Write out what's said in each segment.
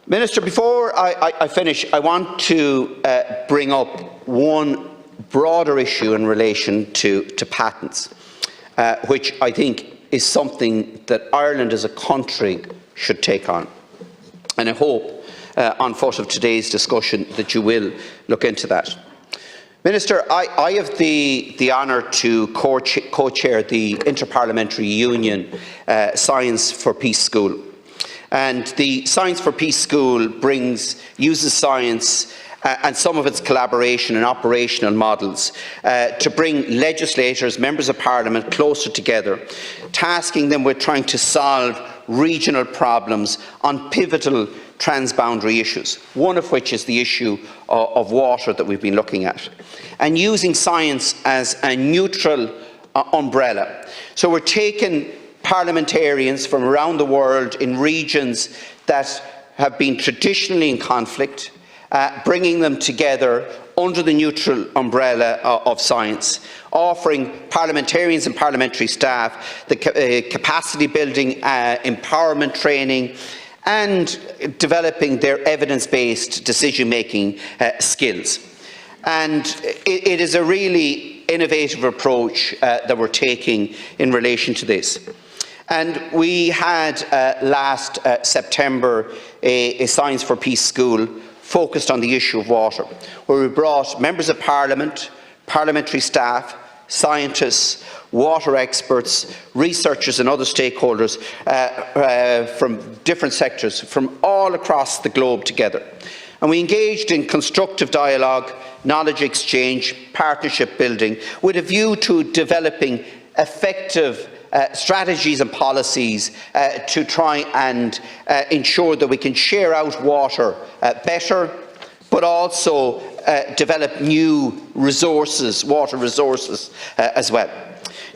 Minister, before I finish, I want to bring up one broader issue in relation to patents, which I think is something that Ireland as a country should take on. And I hope, on foot of today's discussion, that you will look into that. Minister, I have the honour to co-chair the Inter-Parliamentary Union Science for Peace School. And the Science for Peace School uses science and some of its collaboration and operational models to bring legislators, members of Parliament closer together, tasking them with trying to solve regional problems on pivotal transboundary issues, one of which is the issue of water that we've been looking at, and using science as a neutral umbrella. So we're taking parliamentarians from around the world in regions that have been traditionally in conflict, bringing them together under the neutral umbrella of science, offering parliamentarians and parliamentary staff the capacity building, empowerment training, and developing their evidence-based decision-making skills. And it is a really innovative approach that we're taking in relation to this. And we had last September a Science for Peace school focused on the issue of water, where we brought members of Parliament, parliamentary staff, scientists, water experts, researchers and other stakeholders from different sectors from all across the globe together. And we engaged in constructive dialogue, knowledge exchange, partnership building, with a view to developing effective strategies and policies to try and ensure that we can share out water better, but also develop new resources, water resources as well.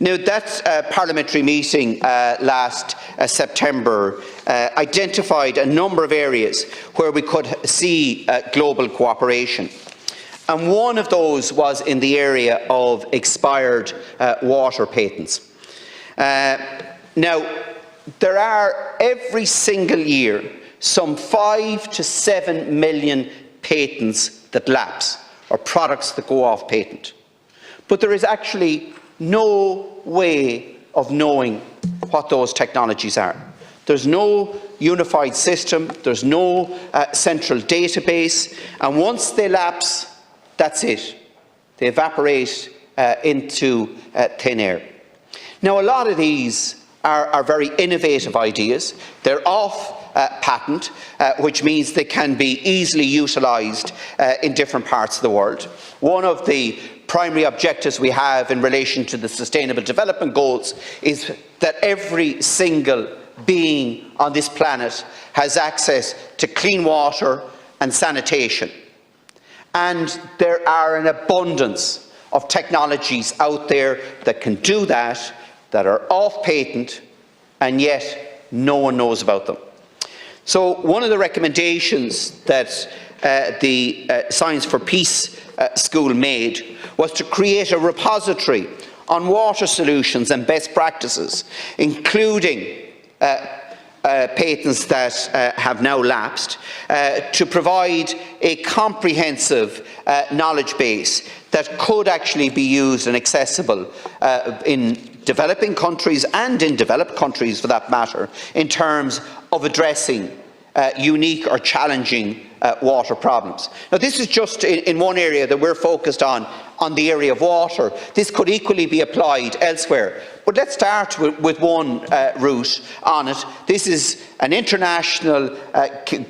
Now, that parliamentary meeting last September identified a number of areas where we could see global cooperation. And one of those was in the area of expired water patents. Now, there are every single year some 5 to 7 million patents that lapse, or products that go off patent. But there is actually no way of knowing what those technologies are. There's no unified system, there's no central database, and once they lapse, that's it. They evaporate into thin air. Now, a lot of these are very innovative ideas. They're off patent, which means they can be easily utilised in different parts of the world. One of the primary objectives we have in relation to the Sustainable Development Goals is that every single being on this planet has access to clean water and sanitation. And there are an abundance of technologies out there that can do that are off patent, and yet no one knows about them. So one of the recommendations that the Science for Peace school made was to create a repository on water solutions and best practices, including patents that have now lapsed, to provide a comprehensive knowledge base that could actually be used and accessible in developing countries and in developed countries for that matter, in terms of addressing unique or challenging water problems. Now, this is just in one area that we're focused on the area of water. This could equally be applied elsewhere. But let's start with one route on it. This is an international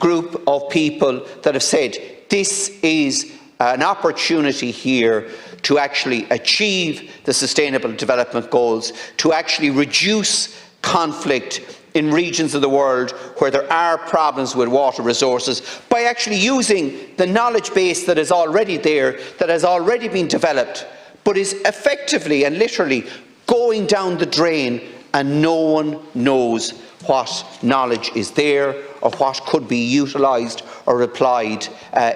group of people that have said this is an opportunity here to actually achieve the Sustainable Development Goals, to actually reduce conflict in regions of the world where there are problems with water resources, by actually using the knowledge base that is already there, that has already been developed, but is effectively and literally going down the drain, and no one knows what knowledge is there or what could be utilised or applied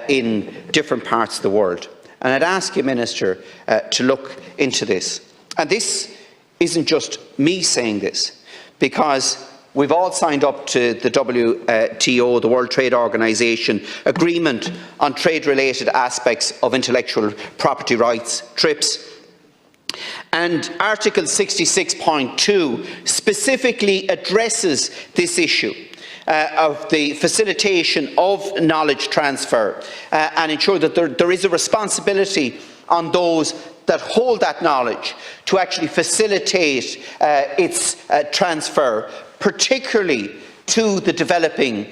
in different parts of the world. And I'd ask you, Minister, to look into this. And this isn't just me saying this, because we've all signed up to the WTO, the World Trade Organization, agreement on trade-related aspects of intellectual property rights, TRIPS. And Article 66.2 specifically addresses this issue of the facilitation of knowledge transfer and ensure that there is a responsibility on those that hold that knowledge to actually facilitate its transfer, particularly to the developing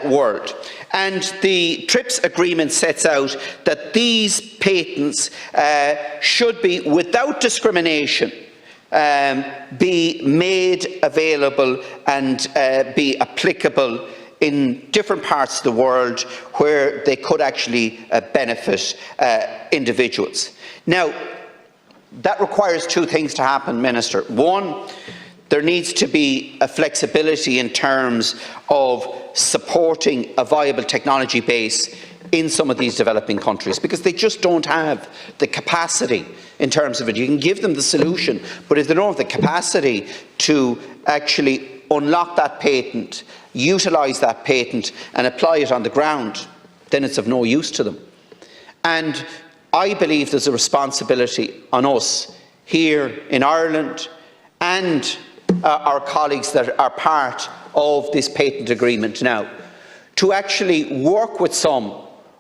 world. And the TRIPS agreement sets out that these patents should be, without discrimination, be made available and be applicable in different parts of the world where they could actually benefit individuals. Now, that requires two things to happen, Minister. One, there needs to be a flexibility in terms of supporting a viable technology base in some of these developing countries, because they just don't have the capacity in terms of it. You can give them the solution, but if they don't have the capacity to actually unlock that patent, utilise that patent and apply it on the ground, then it's of no use to them. And I believe there's a responsibility on us here in Ireland and our colleagues that are part of this patent agreement now to actually work with some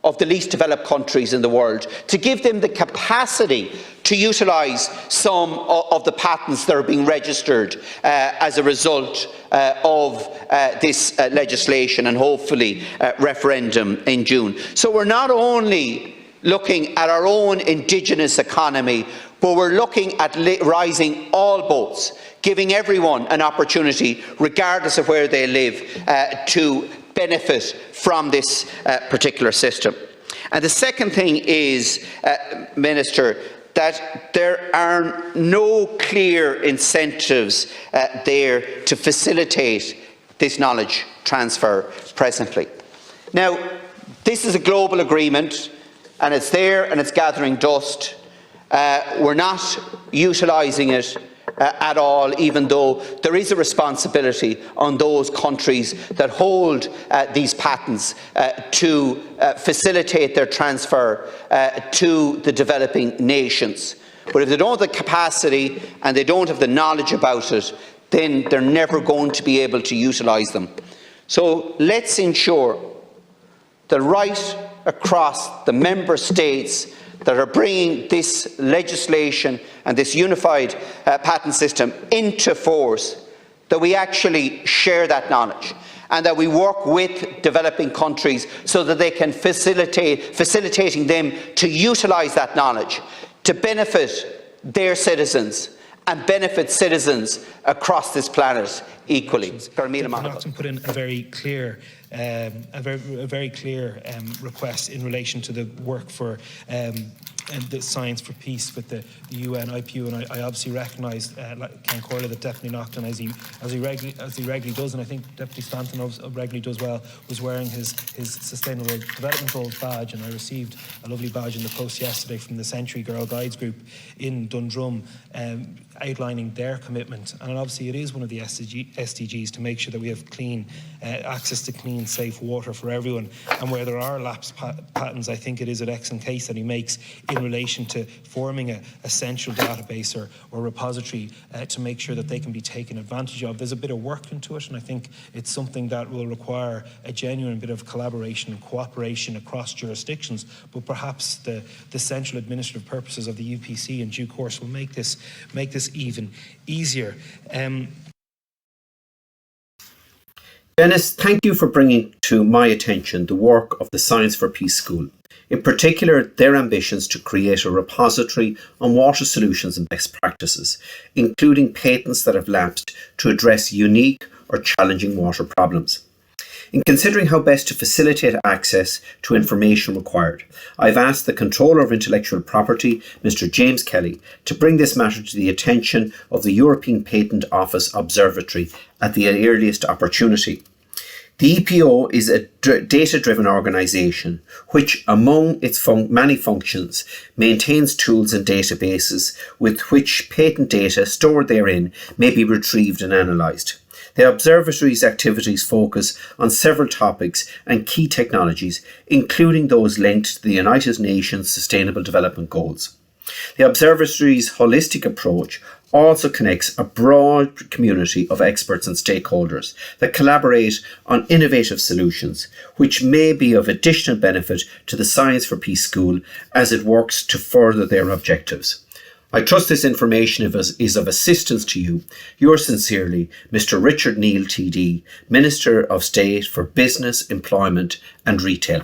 of the least developed countries in the world, to give them the capacity to utilise some of the patents that are being registered as a result of this legislation and hopefully referendum in June. So we're not only looking at our own indigenous economy, but we're looking at rising all boats, giving everyone an opportunity, regardless of where they live, to benefit from this particular system. And the second thing is, Minister, that there are no clear incentives there to facilitate this knowledge transfer presently. Now, this is a global agreement, and it's there and it's gathering dust. We're not utilising it at all, even though there is a responsibility on those countries that hold these patents to facilitate their transfer to the developing nations. But if they don't have the capacity and they don't have the knowledge about it, then they're never going to be able to utilise them. So let's ensure that right across the member states that are bringing this legislation and this unified patent system into force, that we actually share that knowledge and that we work with developing countries so that they can facilitating them to utilise that knowledge to benefit their citizens and benefit citizens across this planet equally. Put in a very clear request in relation to the work for and the Science for Peace with the UN IPU, and I obviously recognise Ken Corley that Deputy Naughton, as he regularly does, and I think Deputy Stanton regularly does well, was wearing his Sustainable Development Goals badge, and I received a lovely badge in the post yesterday from the Century Girl Guides group in Dundrum, outlining their commitment. And obviously it is one of the SDGs to make sure that we have clean access to clean, safe water for everyone. And where there are lapse patents, I think it is an excellent case that he makes in relation to forming a central database or repository to make sure that they can be taken advantage of. There's a bit of work into it, and I think it's something that will require a genuine bit of collaboration and cooperation across jurisdictions, but perhaps the central administrative purposes of the UPC in due course will make this even easier. Dennis, thank you for bringing to my attention the work of the Science for Peace School, in particular their ambitions to create a repository on water solutions and best practices, including patents that have lapsed to address unique or challenging water problems. In considering how best to facilitate access to information required, I've asked the Controller of Intellectual Property, Mr. James Kelly, to bring this matter to the attention of the European Patent Office Observatory at the earliest opportunity. The EPO is a data-driven organisation which, among its many functions, maintains tools and databases with which patent data stored therein may be retrieved and analysed. The Observatory's activities focus on several topics and key technologies, including those linked to the United Nations Sustainable Development Goals. The Observatory's holistic approach also connects a broad community of experts and stakeholders that collaborate on innovative solutions, which may be of additional benefit to the Science for Peace School as it works to further their objectives. I trust this information is of assistance to you. Yours sincerely, Mr. Richard Neal TD, Minister of State for Business, Employment and Retail.